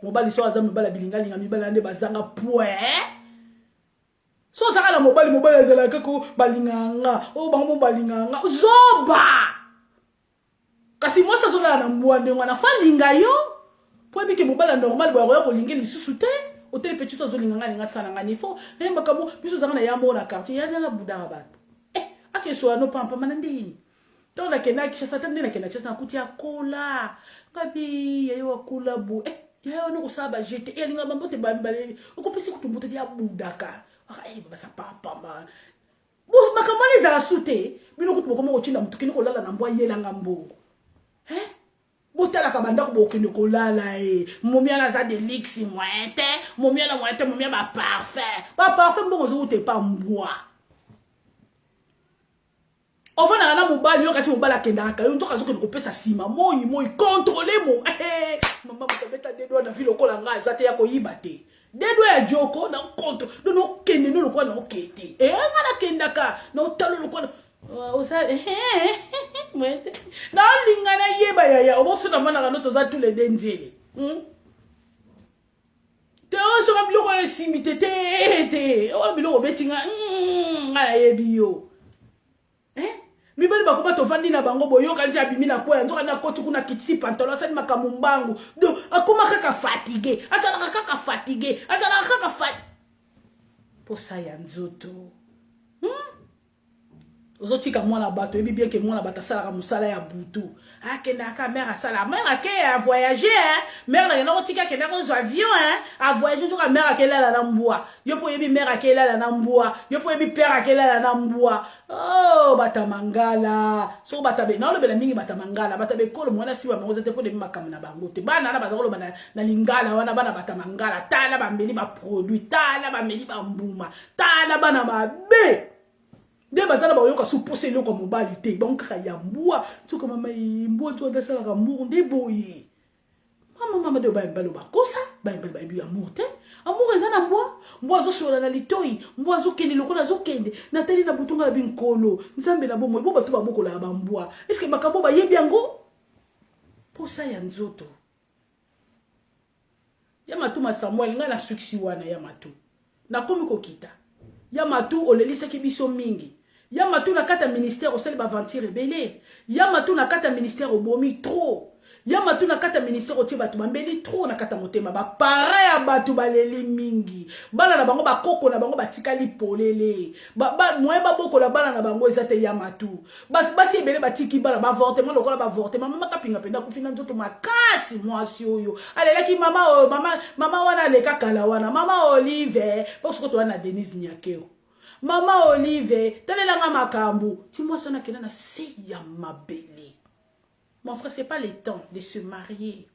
mobali so aza mibala bilinga mibala nde bazanga pwe so zaka la mobali azala kako balinganga o bango balinganga zoba kasi mwasa zola na mbwa ndenga na falinga yo po bike mobala normal bo ya kolinga lisusu te hôtel petit ozo linganga linga sana ngani fo makamo biso zanga na yamo na quartier ya na budanga bato akeso no pampa manandini to na kena kishasa tande na kena kishasa na kutia kola ngabi yayo akula bu yayo no kusaba jete linga bambote bambale ukopisi kutumbuta ya budaka basa papa ba bo makamani za sute bino kutubo komo chinda mutukini ko lala na mbwa yela ngambo botala kabanda ko bokende ko lala momia na za de lix moite momia na moite momia ba parfum bongo zo te pa mbwa ofana na mobali yo kasi mobala kendaka yo ntoka zo ko pesa sima moi contrôler mo mama mutobeta dedo na vilo ko la nga za te ya ko yibate dedo ya joko na contre no kende no ko na okete ngana kendaka na talo lo ko osa mwete na linga na yeba ya oboso na mana kanoto za tous les dangers te oso ka biloko na simite te o biloko betinga ngala yebi yo mibali bakoma to vandi na bango boyo kalisi abimi na kwa nzoka na koti kuna kitisi pantalon sali makamumbangu do akoma kaka fatigué asala kaka fatigué posa ya nzoto ozotika mwana bato ebi bien que mwana bata sala musala ya butu akenda ka mère sala mère ke a voyager mère na ngoko tika ke na ko avion a voyager to ka mère ke la na mbwa yo po ebi mère ke la na mbwa yo po ebi père ke la na mbwa bata mangala so bata be na lo bela mingi bata mangala bata be kolo mwana siwa mango zete po de makam na bango te bana na bazolo bana na lingala wana bana bata mangala tala ba mbeli ba produit tala ba mbeli ba mbuma tala bana ba be de bazala ba yoka supposé loko mobali te banka ya mbwa to kama mai mbwa to da sala ka mbwa ndi boye mama de ba mbalo ba kosa ba bi amour te amour ezana mbwa zo sola na litoi mbwa zo kende lokola zo kende na tali na butunga bi nkolo nzambe na bomo bo bato ba bokola ba mbwa est-ce que makambo ba yebi yango posa ya nzoto ya matuma Samuel nga na suksi wana ya matu na komi ko kita ya matu olelisa ki biso mingi Yamatu na kata ministère au sel baventir rebelle. Yamatu na kata ministère au bomi trop. Yama tu na kata ministère otie batu bambeli trop na kata motema ba para ya batu baleli mingi bana na bango ba koko na bango batikali polele ba moye ba boko la bana na bango ezate yama tu basi ebele batiki bana ba avortement lokola ba avortement mama kapinga penda kufina nzoto makasi mwasi oyo alelaki mama wana leka kala wana mama Olive parce que to wana Denise Nyakero mama Olive telelanga makambu ti mwasi na kena na se ya mabele. Mon frère, ce n'est pas le temps de se marier.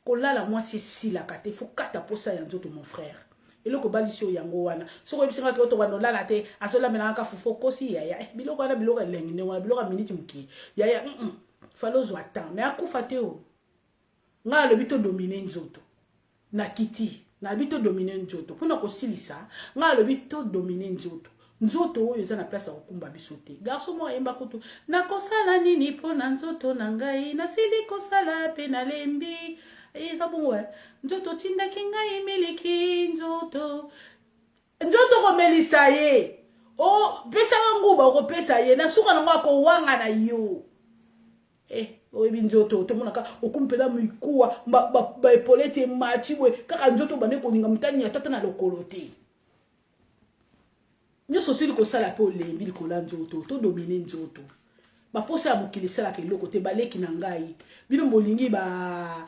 Kolala moi c'est si la kate, faut kata pour ça yanzoto mon frère. Et le kobali si yango wana. So ko bisinga ko to wana la te, asola mena ka fufo kosi ya. Biloko wana biloko lengine wana biloko minute muki. Ya falo zo attend. Mais akufa te o. Nga le bito dominer nzoto. Na kiti, na bito dominer nzoto. Pona ko silisa, nga le bito dominer nzoto. Nzoto oyo eza na place ya kokumba biso te. Garçon mo yemba kutu nakosala nini po na nzoto na ngai nasili kosala pe na lembi kabongwe nzoto tindaki ngai miliki nzoto komelisa ye o pesa nguba ko pesa ye na suka nango ko wanga na yo oyebi nzoto tomonaka okumpela mikuwa ba epolete machibwe kaka nzoto bande koninga mutani ya tata na lokolo te. Nous sommes ko sala po lembi likola nzoto to dominer nzoto ba posa ya mokili sala ke loko te baleki na ngai bino bolingi ba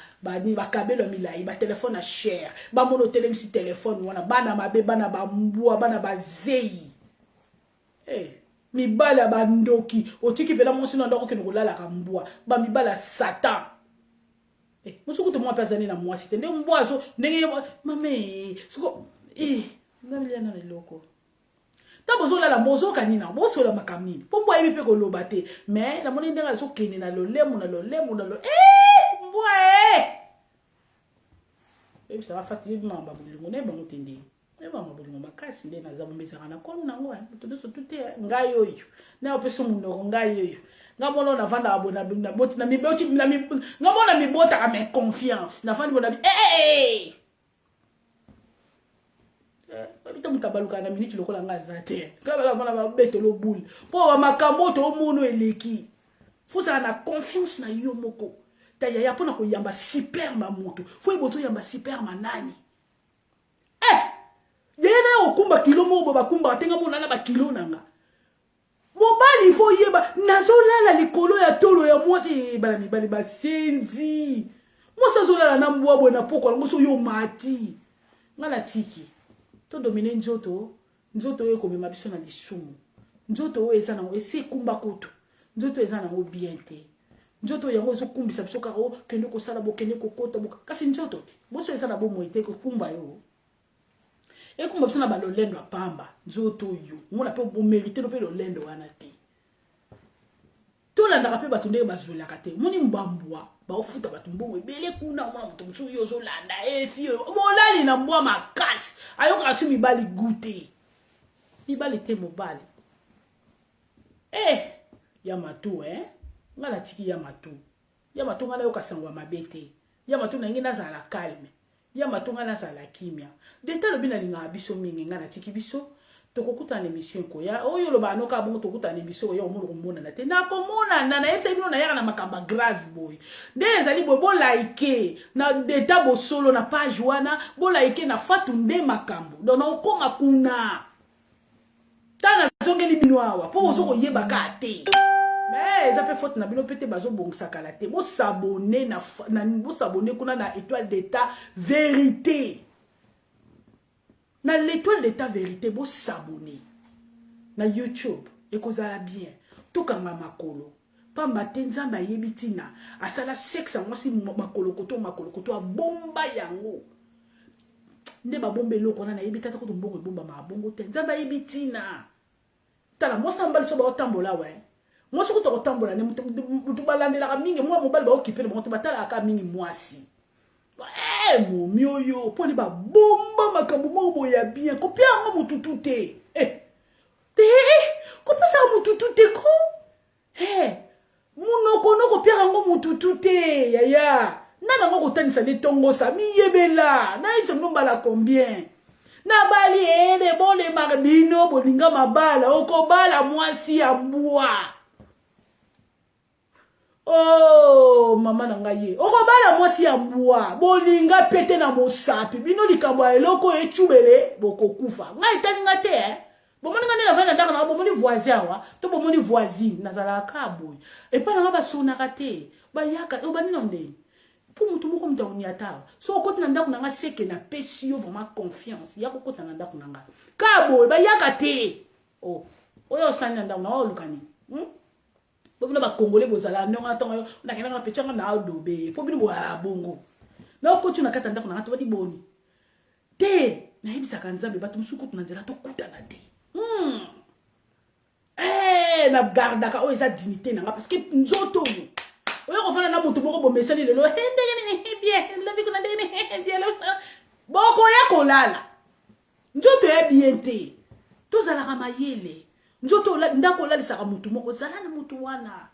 kabelo milai ba téléphone à cher ba mono télévisi téléphone wana bana mabe bana ba mbua bana ba zei mibala ba ndoki otiki pela monsi na ndoko ke ngolala ka mbua ba mibala satan musuku to mo pezani na mwasi te nde mbua zo ndenge mame suko ngamiliana na loko ta bozola la mozo kanina bosola makamini pombo yebi pe ko lobate mais na moni ndenga zo kene na lolemu mbwa ça va fatiguer mamba bulingo ne bango tende ne mamba bulingo makasi nde na zamu bezanga na kono nango to so tuté ngai oyo na opeso munoko ngai oyo ngamona na vanda abona na boti na miboti na ngamona mibota ka me confiance na vanda bona Bita mutabaluka na minute lokola nga zate. Kaba bana ba betolo boule. Po ba makambo to mono eleki. Faut ça na confiance na yo moko. Ta ya pona ko yamba super mamoto. Faut iboto yamba super manani. Yena okumba kilo mo ba kumba tenga mona na ba kilo nanga. Mobali faut yeba nazolala likolo ya tolo ya mwati bala mibali ba senzi. Mo sazolala na mbwa bwana poko ngoso yo mati. Ngala tiki. To dominer nzoto oyo komema biso na lisumu nzoto oyo eza nango esi ekumba kutu nzoto eza nango bien te nzoto yango ezokumbisa biso kaka kende kosala bokende kokota kasi nzoto ti boso eza na bomoi te kokumba yo ekumba biso na balolendo apamba nzoto oyo ngona mpe bomerite no mpe lolendo wana te tolandaka mpe bato ndenge bazwelaka te moni mbambwa baofuta bato mbongo ebele kuna omona moto mosusu oyo ozolanda efi oyo molali na mbwa makasi ayokaka so mibali gute mibali te mobali ya matu nga natiki ya matu nga nayoka sango mabe te ya matu na nge nazala calme ya matu nga nazala kimia deta lobi nalingaka biso mingi nga natiki biso tokokuta na émission ko ya oyo lo banoka bongo tokuta na émission ya omo komona na te na komona na yebisa bino na yaka na makamba grave boy nde ezali boy bo like na deta bo solo na page wana bo like na fatu nde makambo donc na okoma kuna tana zongeli bino awa po ozo koyeba ka te mais ça peut faute na bino pete bazo bongisa kala te bo s'abonner na bo s'abonner kuna na étoile d'état vérité. Na l'étoile de ta vérité, vous s'abonner. Na YouTube, et qu'on a bien. Tout comme ma makolo. Pas ma tenza ma yebitina. Asala sexe, moi si makolo koto a bomba yango. Ne ba bombe lo kona na yebita ta ko mbongo bomba ma bongo tenza ba yebitina. Tala moi sambal so ba otambola ouais. Moi so ko to otambola ne mutu balande la mingi moi mobile ba occuper le monte batala aka mingi moi si. Mo mioyo poni ba bomba makambo mo ya bien ko pia mo mututu te ko pesa mututu te ko munoko noko pia ngo mututu te yaya nana ngo kotanisa de tongo sa mi yebela na iso nomba la combien na bali de bole marbino bolinga mabala okobala mwasi ya mbwa Oh, maman nangaye. Okobala mwasi ya mbwa. Bolinga pete na mosapi. Bino likambo ya eloko echubele boko kufa. Ngai talinga te bomoni ngani la vana ndaka na bomoni voisin wa. To bomoni voisine nazala kaboy. Et pas na ba sonaka te. Ba yaka o bani nonde. Pour mutu moko mta onyata. So okoti na ndako nanga seke na pesi yo vraiment confiance. Ya kokota na ndako nanga. Kaboy ba yaka te. Oh. Oyo sanya ndako na olukani. Bobina ba congolais bozala ndonga tonga na kena na pechanga na adobe po bino boala bongo na okoti na kata ndako na ngato badi boni te na yebisaka nzambe bato musuku tuna nzela to kutana te na gardaka o eza dignité nanga parce que nzoto oyo ko fana na mutu moko bomesani lelo bien la vie qu'on a bien boko ya kolala nzoto ya bien te to zala kamayele nzoto ndako lalisaka mutu moko zala na mutu wana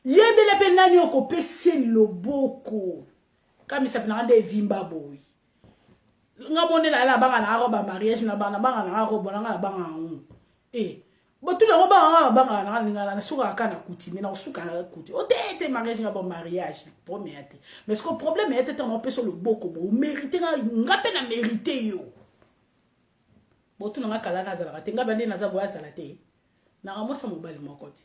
yebele pe nani okopese loboko kamisa pe na nde vimba boy ngamone la banga na roba mariage na banga na roba na banga botu na roba banga na ngala na suka kana kuti mais na suka kuti o tete mariage na bon mariage premier te mais ce que problème est être on pese loboko bo mériter ngape na mériter yo botu na kala na zala te ngabe ndi na za boya zala te na ramosa mobali mokoti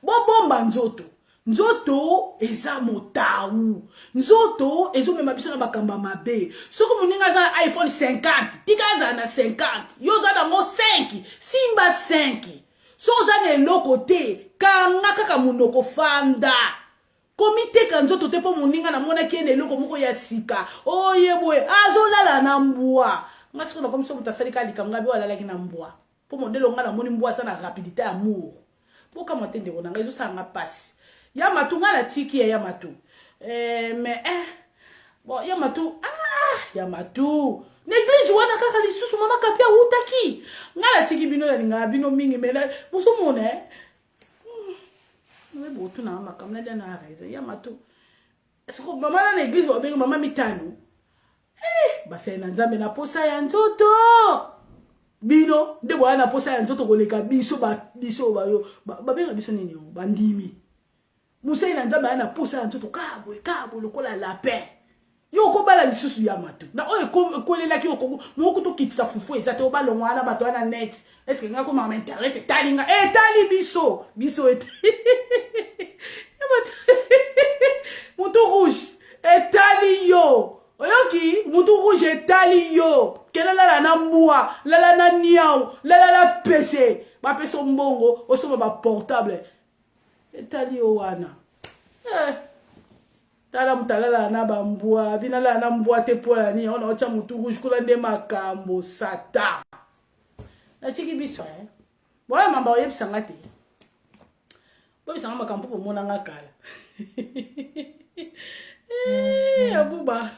bo bomba nzoto eza motau nzoto ezo mema biso na bakamba mabe soko moninga za iPhone 50 tika na 50 yo za na mo 5 simba 5 so za na eloko te kanga kaka munoko fanda komite ka nzoto te po moninga na mona kene eloko moko ya sika oyeboye azolala na mbwa ngasi ko comme ça mutasali ka likamga bi wala laki na mbwa po modelo ngala moni mbwa sana rapidité amour boka matende ko nanga ezo sanga passe ya matu ngala tiki ya matu mais bon ya matu l'église wana kaka lisusu mama kapia utaki ngala tiki bino la linga bino mingi mais là boso mone mais botu na makamna dia na raisa ya matu est-ce que mama na l'église wa benga mama mitano basa na nzambe na posa ya nzoto bino nde boya na posa ya nzoto koleka biso bayo babenga biso nini yo bandimi musa na nzambe na posa ya nzoto kabo lokola lapin yo ko bala lisusu ya matu na oyo kolela ki okongo moko to kitisa fufu eza te obalongwa na bato na net est-ce que ngako mama internet talinga tali biso moto rouge etali yo oyoki mutu rouge etali yo kela la na mbua la na niao la PC ba peso mbongo osoma ba portable etali yo wana tala mutalala na ba mbua binala na mbua te pola ni ona ocha mutu rouge kula nde makambo sata na chiki biso boya mamba oyebisanga te boyebisanga makambo po mona ngakala abuba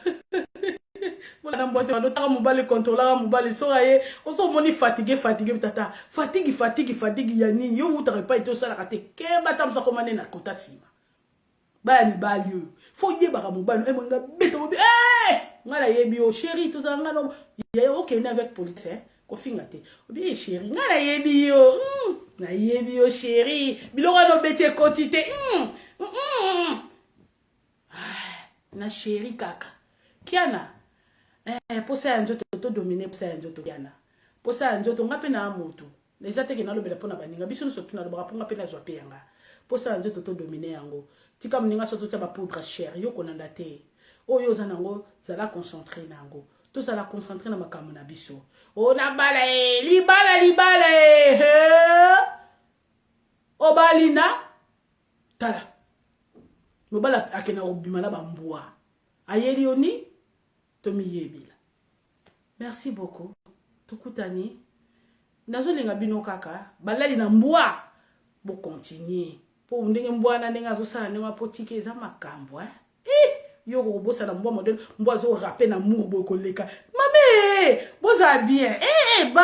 mona mbote wano taka mobali contrôler mobali soka ye oso moni fatigué tata fatigue ya nini yo utaka pa ito sala kate ke batamsa komane na kota sima ba mi bali fo yeba mobali mo nga beto mobi ngala yebi o chéri to zanga no ya okay na avec police ko finga te obi chéri ngala yebi yo na yebi yo chéri biloko no bete kotite na chéri kaka kiana posa ya nzoto to dominer posa ya nzoto kiana posa ya nzoto ngape na moto leza teke na lobela pona baninga biso no sotu na lobaka ponga pe na zwa pe yanga posa ya nzoto to dominer yango tika mninga soto ta ba poudre cher yo konanda te oyo za nango zala concentré nango to zala concentré na makambo na biso o na bala libala obalina tala mobala akena obima na bambua ayeli oni tomi yebila merci beaucoup tokutani nazolinga bino kaka balali na mbwa bo continuer po ndenge mbwa na ndenge azosala ndenge potike eza makambo yo ko bosa na mbwa modèle mbwa zo rapper na mur bo koleka mame boza bien ba